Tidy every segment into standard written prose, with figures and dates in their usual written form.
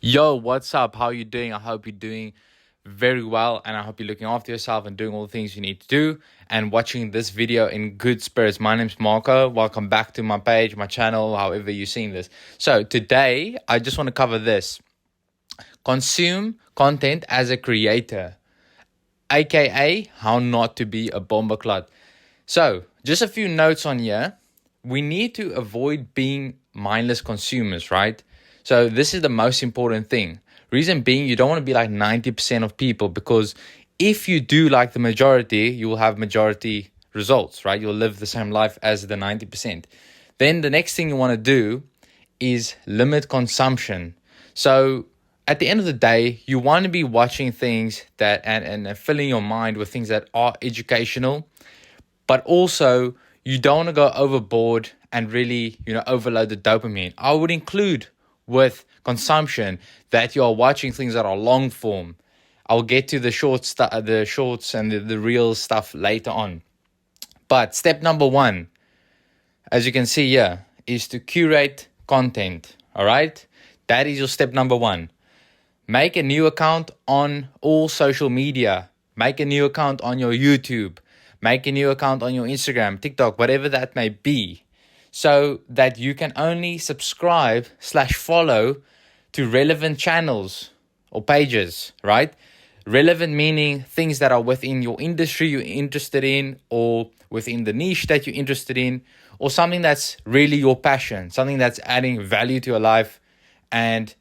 Yo, what's up? How you doing? I hope you're doing very well, and I hope you're looking after yourself and doing all the things you need to do and watching this video in good spirits. My name's Marco. Welcome back to my page, my channel, however you're seeing this. So today, I just want to cover this. Consume content as a creator, aka how not to be a bomberclot. So, just a few notes on here. We need to avoid being mindless consumers, right? So, this is the most important thing. Reason being, you don't want to be like 90% of people, because if you do like the majority, you will have majority results, right? You'll live the same life as the 90%. Then the next thing you want to do is limit consumption. So, at the end of the day, you want to be watching things that and filling your mind with things that are educational, but also you don't want to go overboard and really, overload the dopamine. I would include with consumption that you are watching things that are long form. I'll get to the the shorts and the real stuff later on. But step number one, as you can see here, is to curate content. All right, that is your step number one. Make a new account on all social media. Make a new account on your YouTube. Make a new account on your Instagram, TikTok, whatever that may be, so that you can only subscribe/follow to relevant channels or pages, right? Relevant meaning things that are within your industry you're interested in, or within the niche that you're interested in, or something that's really your passion, something that's adding value to your life and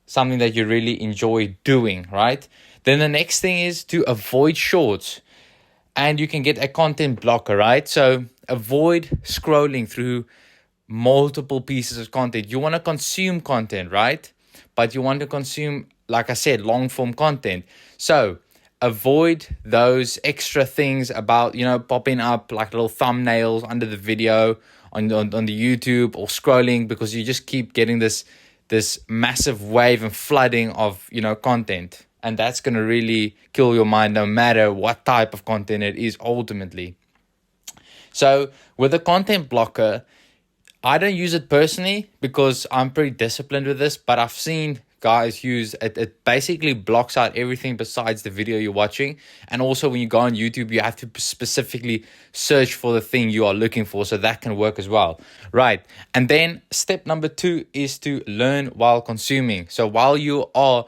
something that you really enjoy doing, right? Then the next thing is to avoid shorts. And you can get a content blocker, right? So avoid scrolling through multiple pieces of content. You want to consume content, right? But you want to consume, like I said, long form content. So avoid those extra things about, popping up like little thumbnails under the video on the YouTube, or scrolling, because you just keep getting this massive wave and flooding of, content. And that's going to really kill your mind, no matter what type of content it is ultimately. So with a content blocker, I don't use it personally because I'm pretty disciplined with this, but I've seen guys use it. It basically blocks out everything besides the video you're watching. And also when you go on YouTube, you have to specifically search for the thing you are looking for. So that can work as well. Right. And then step number 2 is to learn while consuming. So while you are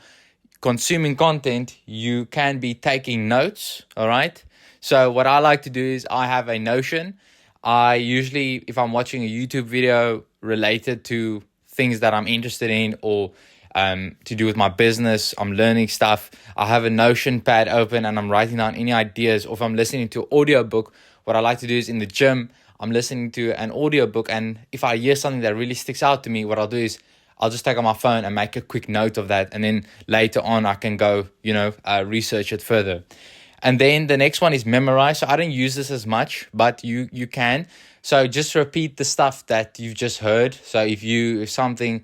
consuming content, you can be taking notes. All right. So what I like to do is I have a Notion. I usually, if I'm watching a YouTube video related to things that I'm interested in, or to do with my business, I'm learning stuff, I have a Notion pad open and I'm writing down any ideas. Or if I'm listening to an audiobook, what I like to do is in the gym, I'm listening to an audiobook, and if I hear something that really sticks out to me, what I'll do is I'll just take on my phone and make a quick note of that, and then later on I can go, research it further. And then the next one is memorize. So I don't use this as much, but you can. So just repeat the stuff that you've just heard. So if something,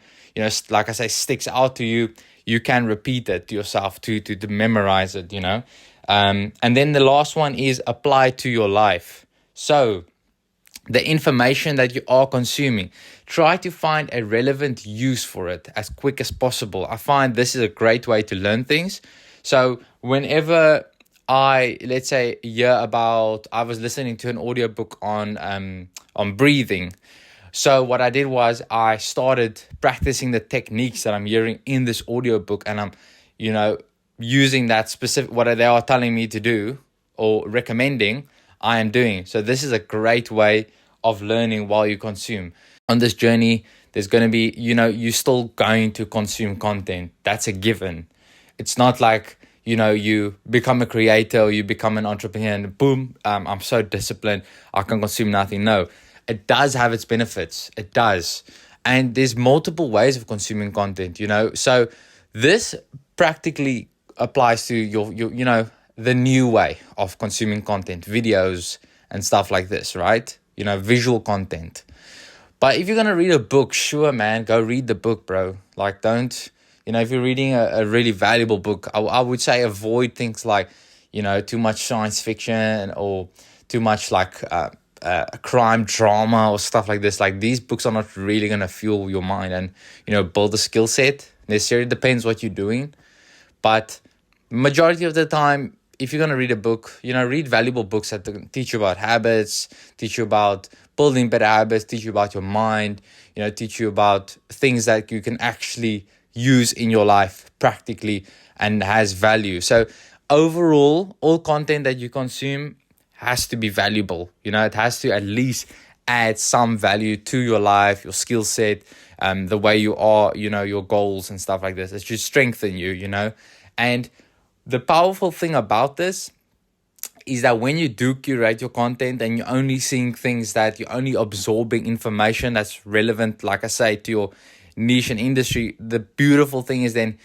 like I say, sticks out to you, you can repeat it to yourself to memorize it, And then the last one is apply to your life. So the information that you are consuming, try to find a relevant use for it as quick as possible. I find this is a great way to learn things. So whenever let's say I was listening to an audiobook on breathing. So what I did was I started practicing the techniques that I'm hearing in this audiobook, and I'm, using that specific, what they are telling me to do or recommending, I am doing. So this is a great way of learning while you consume. On this journey, there's going to be, you're still going to consume content. That's a given. It's not like, you become a creator or you become an entrepreneur and boom, I'm so disciplined, I can consume nothing. No, it does have its benefits. It does. And there's multiple ways of consuming content, So this practically applies to your the new way of consuming content, videos and stuff like this, right? Visual content. But if you're going to read a book, sure, man, go read the book, bro. Like, don't, if you're reading a really valuable book, I would say avoid things like, too much science fiction or too much like crime drama or stuff like this. Like, these books are not really going to fuel your mind and, build a skill set. necessarily. Depends what you're doing. But majority of the time, if you're going to read a book, read valuable books that teach you about habits, teach you about building better habits, teach you about your mind, teach you about things that you can actually use in your life practically and has value. So overall, all content that you consume has to be valuable. It has to at least add some value to your life, your skill set, the way you are, your goals and stuff like this. It should strengthen you, And the powerful thing about this is that when you do curate your content and you're only seeing things that you're only absorbing information that's relevant, like I say, to your niche and industry, the beautiful thing is then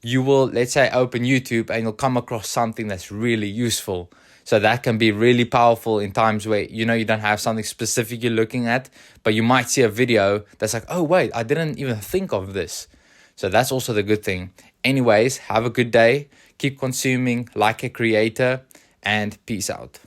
you will, let's say, open YouTube and you'll come across something that's really useful. So that can be really powerful in times where, you don't have something specific you're looking at, but you might see a video that's like, oh, wait, I didn't even think of this. So that's also the good thing. Anyways, have a good day. Keep consuming like a creator, and peace out.